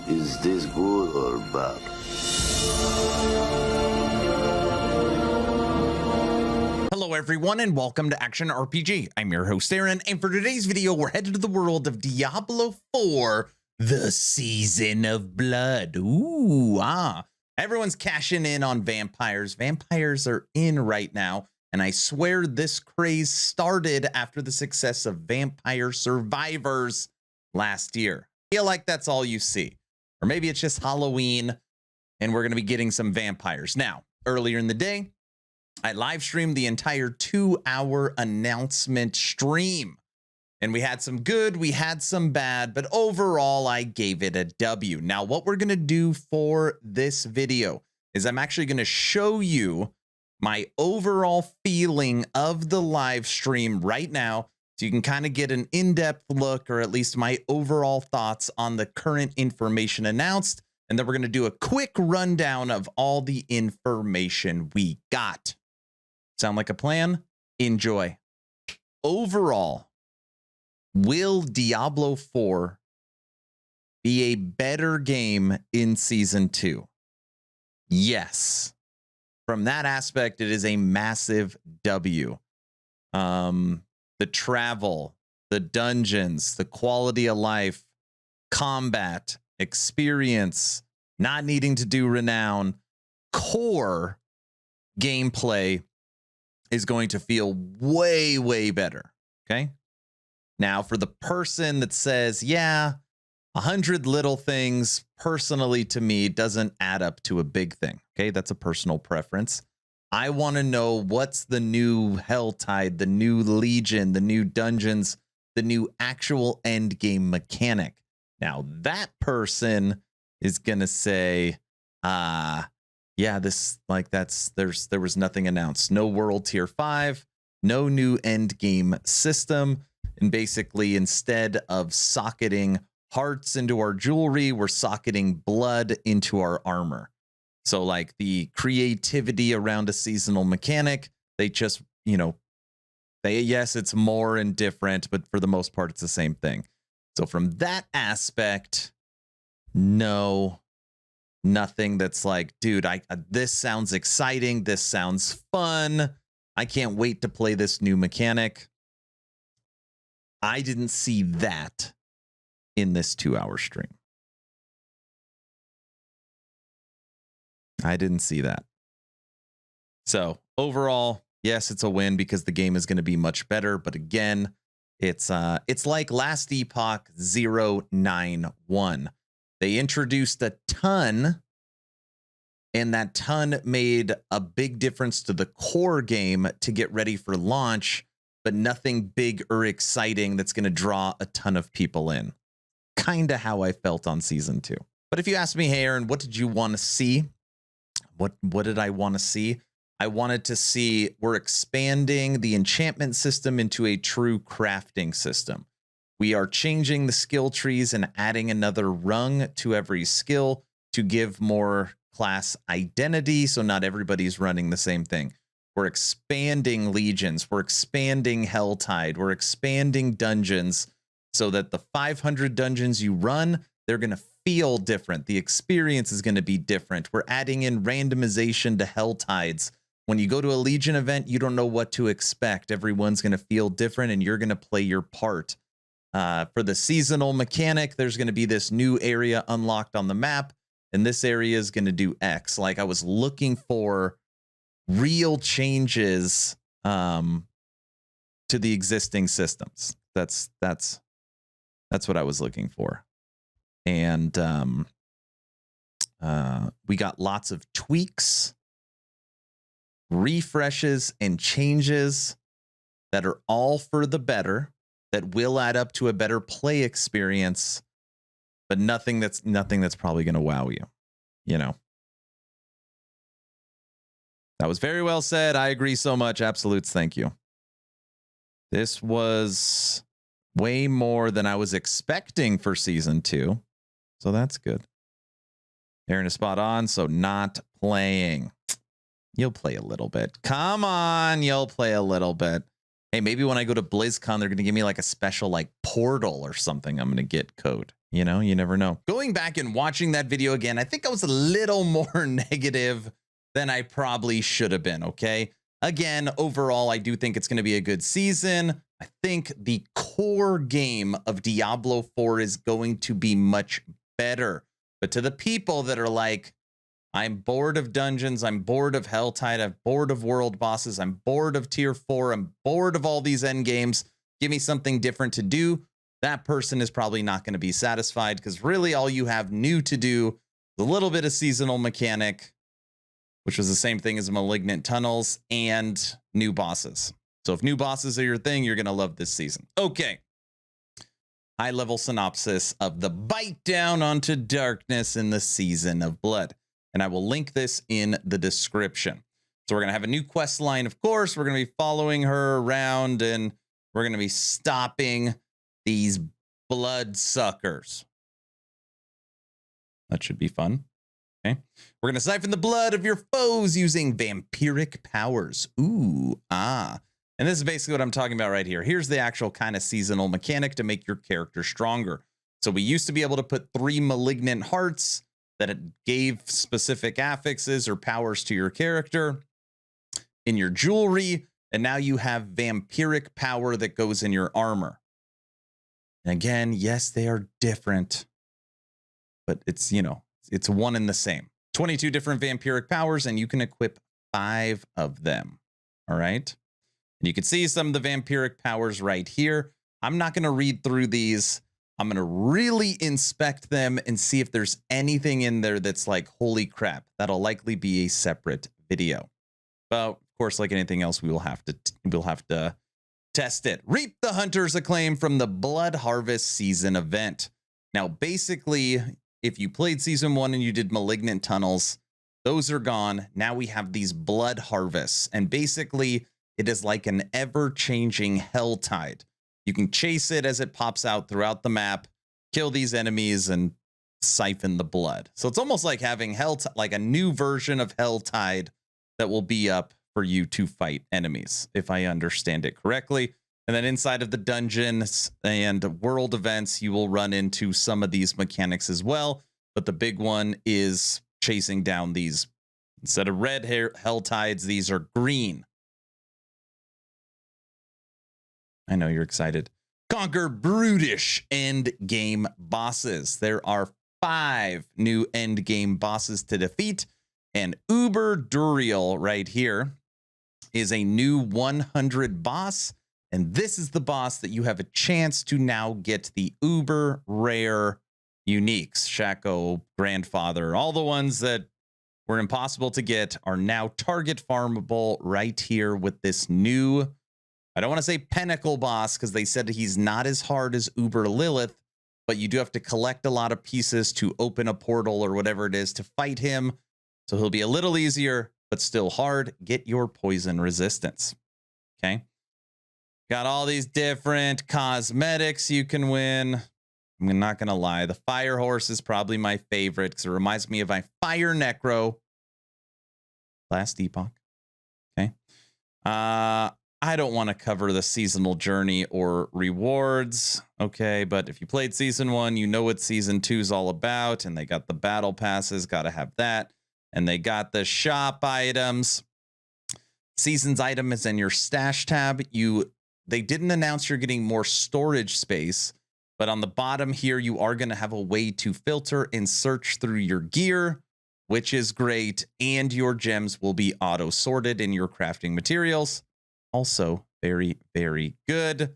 Is this good or bad? Hello everyone and welcome to Action RPG. I'm your host Aaron, and for today's video we're headed to the world of Diablo 4, the Season of Blood. Everyone's cashing in on vampires. Vampires are in right now, and I swear this craze started after the success of Vampire Survivors last year. I feel like that's all you see. Or maybe it's just Halloween and we're going to be getting some vampires. Now, earlier in the day, I live streamed the entire 2-hour announcement stream. And we had some good, we had some bad, but overall I gave it a W. Now, what we're going to do for this video is I'm actually going to show you my overall feeling of the live stream right now, so you can kind of get an in-depth look, or at least my overall thoughts on the current information announced. And then we're going to do a quick rundown of all the information we got. Sound like a plan? Enjoy. Overall, will Diablo 4 be a better game in Season 2? Yes. From that aspect, it is a massive W. The travel, the dungeons, the quality of life, combat, experience, not needing to do renown, core gameplay is going to feel way, way better. Okay. Now, for the person that says, yeah, 100 little things personally to me doesn't add up to a big thing. Okay. That's a personal preference. I want to know what's the new Helltide, the new Legion, the new dungeons, the new actual end game mechanic. Now, that person is going to say, yeah, this there was nothing announced. No World Tier 5, no new end game system. And basically, instead of socketing hearts into our jewelry, we're socketing blood into our armor. So like the creativity around a seasonal mechanic, they just, yes, it's more and different, but for the most part, it's the same thing. So from that aspect, no, nothing that's like, dude, this sounds exciting. This sounds fun. I can't wait to play this new mechanic. I didn't see that in this 2-hour stream. I didn't see that. So overall, yes, it's a win because the game is going to be much better. But again, it's like Last Epoch 091. They introduced a ton, and that ton made a big difference to the core game to get ready for launch, but nothing big or exciting that's going to draw a ton of people in. Kind of how I felt on Season 2. But if you ask me, hey, Aaron, what did you want to see? What did I want to see? I wanted to see we're expanding the enchantment system into a true crafting system. We are changing the skill trees and adding another rung to every skill to give more class identity, so not everybody's running the same thing. We're expanding legions. We're expanding Helltide. We're expanding dungeons so that the 500 dungeons you run, they're going to feel different. The experience is going to be different. We're adding in randomization to Helltides. When you go to a Legion event, you don't know what to expect. Everyone's going to feel different, and you're going to play your part. For the seasonal mechanic, there's going to be this new area unlocked on the map, and this area is going to do X. Like, I was looking for real changes to the existing systems. That's what I was looking for. And we got lots of tweaks, refreshes, and changes that are all for the better, that will add up to a better play experience, but nothing that's probably going to wow you. That was very well said. I agree so much. Absolutes. Thank you. This was way more than I was expecting for Season 2. So that's good. Aaron is spot on. So not playing. You'll play a little bit. Come on. You'll play a little bit. Hey, maybe when I go to BlizzCon, they're going to give me like a special like portal or something. I'm going to get code. You know, you never know. Going back and watching that video again, I think I was a little more negative than I probably should have been, okay? Again, overall, I do think it's going to be a good season. I think the core game of Diablo 4 is going to be much better. But to the people that are like, I'm bored of dungeons, I'm bored of Helltide, I'm bored of world bosses, I'm bored of tier 4, I'm bored of all these end games, give me something different to do, that person is probably not going to be satisfied, because really all you have new to do is a little bit of seasonal mechanic, which was the same thing as Malignant Tunnels, and new bosses. So if new bosses are your thing, you're going to love this season. Okay. High level synopsis of the bite down onto darkness in the Season of Blood. And I will link this in the description. So we're going to have a new quest line, of course. We're going to be following her around, and we're going to be stopping these blood suckers. That should be fun. Okay. We're going to siphon the blood of your foes using vampiric powers. Ooh, ah. And this is basically what I'm talking about right here. Here's the actual kind of seasonal mechanic to make your character stronger. So we used to be able to put 3 malignant hearts that it gave specific affixes or powers to your character in your jewelry. And now you have vampiric power that goes in your armor. And again, yes, they are different, but it's, you know, it's one and the same. 22 different vampiric powers, and you can equip 5 of them. All right. And you can see some of the vampiric powers right here. I'm not going to read through these. I'm going to really inspect them and see if there's anything in there that's like, holy crap. That'll likely be a separate video. But of course, like anything else, we'll have to test it. Reap the Hunter's Acclaim from the Blood Harvest Season event. Now, basically, if you played Season 1 and you did Malignant Tunnels, those are gone. Now we have these Blood Harvests. And basically, it is like an ever-changing Helltide. You can chase it as it pops out throughout the map, kill these enemies, and siphon the blood. So it's almost like having like a new version of Helltide that will be up for you to fight enemies, if I understand it correctly. And then inside of the dungeons and world events, you will run into some of these mechanics as well. But the big one is chasing down these, instead of red Helltides, these are green. I know you're excited. Conquer brutish end game bosses. There are 5 new end game bosses to defeat. And Uber Duriel right here is a new 100 boss. And this is the boss that you have a chance to now get the uber rare uniques. Shaco, Grandfather, all the ones that were impossible to get are now target farmable right here with this new, I don't want to say pinnacle boss, because they said he's not as hard as Uber Lilith, but you do have to collect a lot of pieces to open a portal or whatever it is to fight him. So he'll be a little easier, but still hard. Get your poison resistance. Okay. Got all these different cosmetics you can win. I'm not going to lie. The Fire Horse is probably my favorite because it reminds me of my Fire Necro. Last Epoch. Okay. I don't want to cover the seasonal journey or rewards. Okay. But if you played season 1, you know what season 2 is all about. And they got the battle passes. Got to have that. And they got the shop items. Season's item is in your stash tab. They didn't announce you're getting more storage space, but on the bottom here, you are going to have a way to filter and search through your gear, which is great. And your gems will be auto sorted in your crafting materials. Also very, very good. And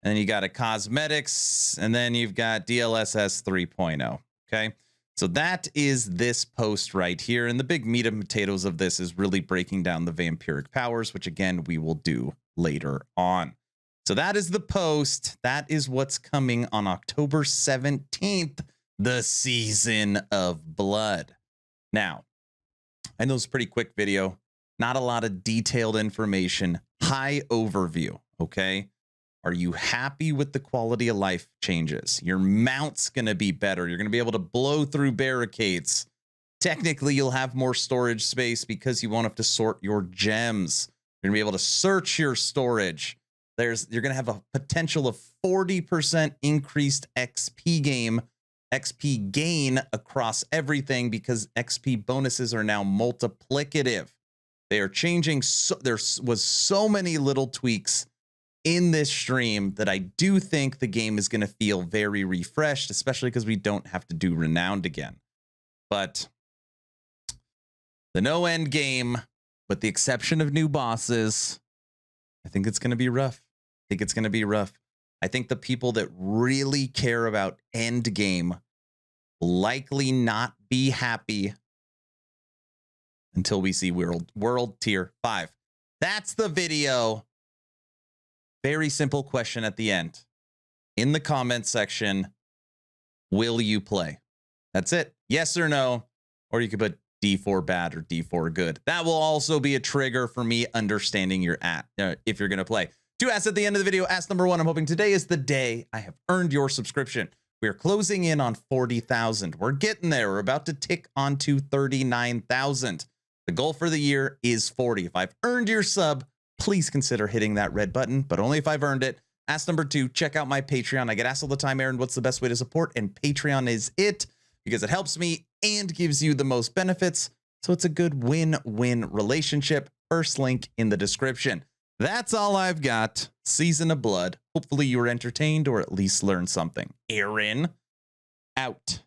then you got a cosmetics, and then you've got DLSS 3.0. Okay. So that is this post right here. And the big meat and potatoes of this is really breaking down the vampiric powers, which again, we will do later on. So that is the post. That is what's coming on October 17th, the Season of Blood. Now, I know it's a pretty quick video, not a lot of detailed information, high overview. Okay. Are you happy with the quality of life changes? Your mount's going to be better. You're going to be able to blow through barricades. Technically, you'll have more storage space because you won't have to sort your gems. You're going to be able to search your storage. You're going to have a potential of 40% increased XP game XP gain across everything because XP bonuses are now multiplicative. They are changing. There was so many little tweaks in this stream that I do think the game is going to feel very refreshed, especially because we don't have to do Renowned again. But the no end game, with the exception of new bosses, I think it's going to be rough. I think it's going to be rough. I think the people that really care about end game likely not be happy until we see world tier 5. That's the video. Very simple question at the end. In the comment section, will you play? That's it. Yes or no. Or you could put D4 bad or D4 good. That will also be a trigger for me understanding your if you're going to play. 2 asks at the end of the video. Ask number 1. I'm hoping today is the day I have earned your subscription. We are closing in on 40,000. We're getting there. We're about to tick onto 39,000. The goal for the year is 40. If I've earned your sub, please consider hitting that red button, but only if I've earned it. Ask number 2, check out my Patreon. I get asked all the time, Aaron, what's the best way to support? And Patreon is it, because it helps me and gives you the most benefits. So it's a good win-win relationship. First link in the description. That's all I've got. Season of Blood. Hopefully you were entertained or at least learned something. Aaron, out.